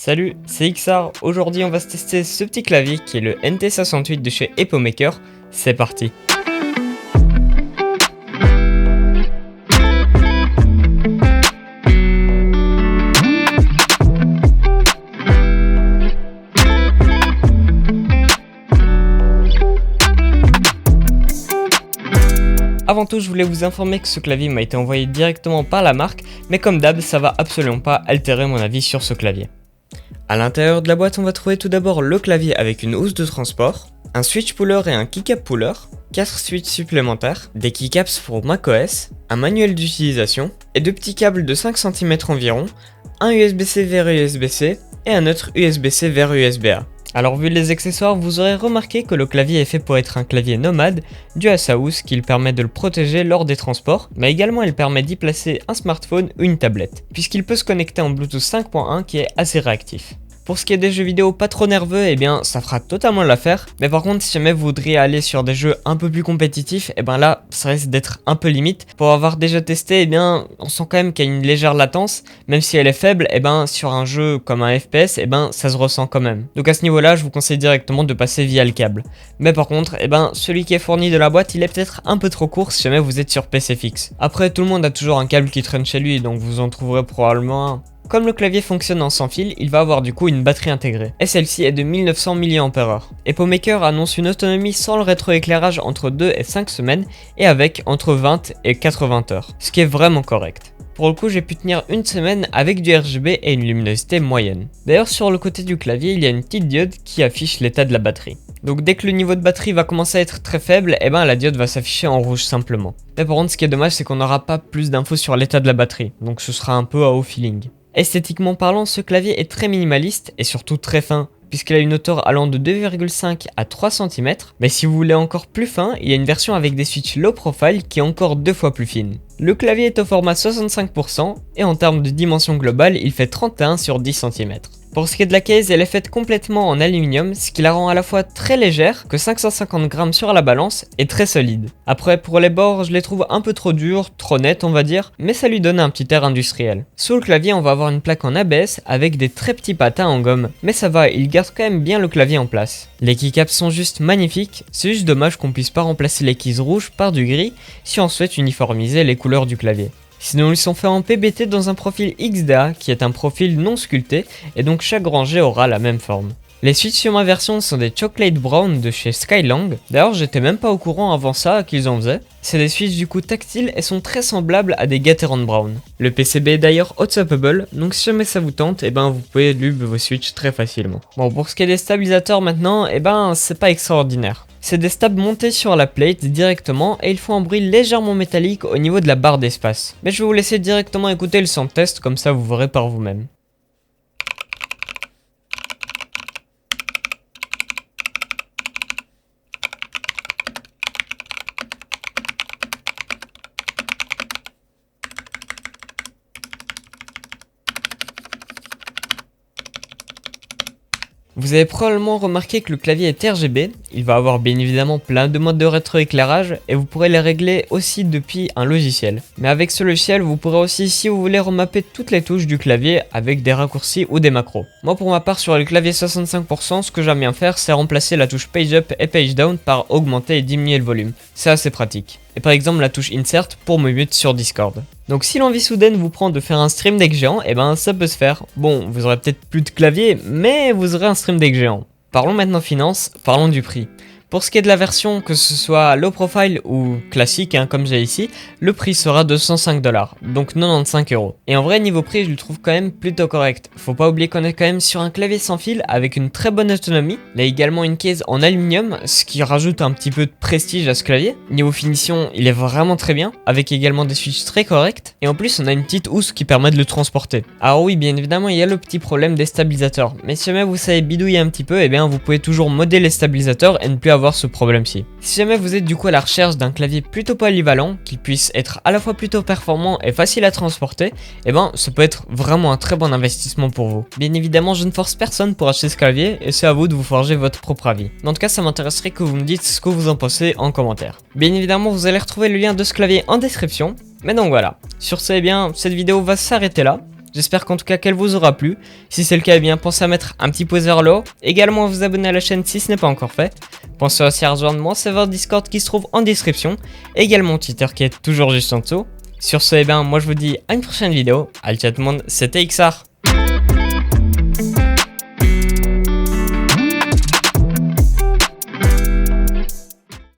Salut, c'est XR. Aujourd'hui on va se tester ce petit clavier qui est le NT68 de chez EpoMaker. C'est parti. Avant tout, je voulais vous informer que ce clavier m'a été envoyé directement par la marque, mais comme d'hab, ça va absolument pas altérer mon avis sur ce clavier. A l'intérieur de la boîte, on va trouver tout d'abord le clavier avec une housse de transport, un switch puller et un keycap puller, 4 switches supplémentaires, des keycaps pour macOS, un manuel d'utilisation et 2 petits câbles de 5 cm environ, un USB-C vers USB-C et un autre USB-C vers USB-A. Alors vu les accessoires, vous aurez remarqué que le clavier est fait pour être un clavier nomade, dû à sa housse qui permet de le protéger lors des transports, mais également il permet d'y placer un smartphone ou une tablette, puisqu'il peut se connecter en Bluetooth 5.1 qui est assez réactif. Pour ce qui est des jeux vidéo pas trop nerveux, eh bien ça fera totalement l'affaire, mais par contre si jamais vous voudriez aller sur des jeux un peu plus compétitifs, eh bien là ça risque d'être un peu limite. Pour avoir déjà testé, eh bien on sent quand même qu'il y a une légère latence, même si elle est faible, eh bien sur un jeu comme un FPS, eh bien ça se ressent quand même. Donc à ce niveau là, je vous conseille directement de passer via le câble. Mais par contre, eh bien celui qui est fourni de la boîte, il est peut-être un peu trop court si jamais vous êtes sur PC fixe. Après tout le monde a toujours un câble qui traîne chez lui, donc vous en trouverez probablement un. Comme le clavier fonctionne en sans fil, il va avoir du coup une batterie intégrée, et celle-ci est de 1900 mAh. EpoMaker annonce une autonomie sans le rétroéclairage entre 2 et 5 semaines, et avec entre 20 et 80 heures, ce qui est vraiment correct. Pour le coup, j'ai pu tenir une semaine avec du RGB et une luminosité moyenne. D'ailleurs, sur le côté du clavier, il y a une petite diode qui affiche l'état de la batterie. Donc dès que le niveau de batterie va commencer à être très faible, eh ben la diode va s'afficher en rouge simplement. Mais par contre, ce qui est dommage, c'est qu'on n'aura pas plus d'infos sur l'état de la batterie, donc ce sera un peu à haut feeling. Esthétiquement parlant, ce clavier est très minimaliste et surtout très fin, puisqu'il a une hauteur allant de 2,5 à 3 cm, mais si vous voulez encore plus fin, il y a une version avec des switches low profile qui est encore 2 fois plus fine. Le clavier est au format 65% et en termes de dimension globale, il fait 31 sur 10 cm. Pour ce qui est de la case, elle est faite complètement en aluminium, ce qui la rend à la fois très légère, que 550 grammes sur la balance, et très solide. Après, pour les bords, je les trouve un peu trop durs, trop nettes on va dire, mais ça lui donne un petit air industriel. Sous le clavier, on va avoir une plaque en ABS avec des très petits patins en gomme, mais ça va, il garde quand même bien le clavier en place. Les keycaps sont juste magnifiques, c'est juste dommage qu'on puisse pas remplacer les keys rouges par du gris si on souhaite uniformiser les couleurs du clavier. Sinon ils sont faits en PBT dans un profil XDA qui est un profil non sculpté et donc chaque rangée aura la même forme. Les switches sur ma version sont des Chocolate Brown de chez Skylang, d'ailleurs j'étais même pas au courant avant ça qu'ils en faisaient. C'est des switches du coup tactiles et sont très semblables à des Gateron Brown. Le PCB est d'ailleurs hot-swappable, donc si jamais ça vous tente, eh ben vous pouvez lube vos switches très facilement. Bon, pour ce qui est des stabilisateurs maintenant, eh ben c'est pas extraordinaire. C'est des stabs montés sur la plate directement et ils font un bruit légèrement métallique au niveau de la barre d'espace. Mais je vais vous laisser directement écouter le sound test, comme ça vous verrez par vous-même. Vous avez probablement remarqué que le clavier est RGB, il va avoir bien évidemment plein de modes de rétroéclairage et vous pourrez les régler aussi depuis un logiciel. Mais avec ce logiciel, vous pourrez aussi, si vous voulez, remapper toutes les touches du clavier avec des raccourcis ou des macros. Moi pour ma part sur le clavier 65%, ce que j'aime bien faire, c'est remplacer la touche Page Up et Page Down par augmenter et diminuer le volume. C'est assez pratique. Et par exemple la touche Insert pour me mute sur Discord. Donc si l'envie soudaine vous prend de faire un stream deck géant, et ben ça peut se faire. Bon, vous aurez peut-être plus de clavier, mais vous aurez un stream deck géant. Parlons maintenant finance, parlons du prix. Pour ce qui est de la version, que ce soit low profile ou classique, comme j'ai ici, le prix sera de 105$, donc 95€. Et en vrai, niveau prix, je le trouve quand même plutôt correct. Faut pas oublier qu'on est quand même sur un clavier sans fil avec une très bonne autonomie. Il a également une case en aluminium, ce qui rajoute un petit peu de prestige à ce clavier. Niveau finition, il est vraiment très bien, avec également des switches très corrects. Et en plus, on a une petite housse qui permet de le transporter. Alors oui, bien évidemment, il y a le petit problème des stabilisateurs. Mais si jamais vous savez bidouiller un petit peu, eh bien vous pouvez toujours modder les stabilisateurs et ne plus avoir ce problème-ci. Si jamais vous êtes du coup à la recherche d'un clavier plutôt polyvalent, qui puisse être à la fois plutôt performant et facile à transporter, eh ben ça peut être vraiment un très bon investissement pour vous. Bien évidemment, je ne force personne pour acheter ce clavier et c'est à vous de vous forger votre propre avis. Mais en tout cas, ça m'intéresserait que vous me dites ce que vous en pensez en commentaire. Bien évidemment, vous allez retrouver le lien de ce clavier en description. Mais donc voilà. Sur ce, eh bien, cette vidéo va s'arrêter là. J'espère qu'en tout cas qu'elle vous aura plu. Si c'est le cas, eh bien pensez à mettre un petit pouce vers le haut. Également à vous abonner à la chaîne si ce n'est pas encore fait. Pensez aussi à rejoindre mon serveur Discord qui se trouve en description. Également Twitter qui est toujours juste en dessous. Sur ce, eh bien moi je vous dis à une prochaine vidéo. Allez ciao tout le monde, c'était XR.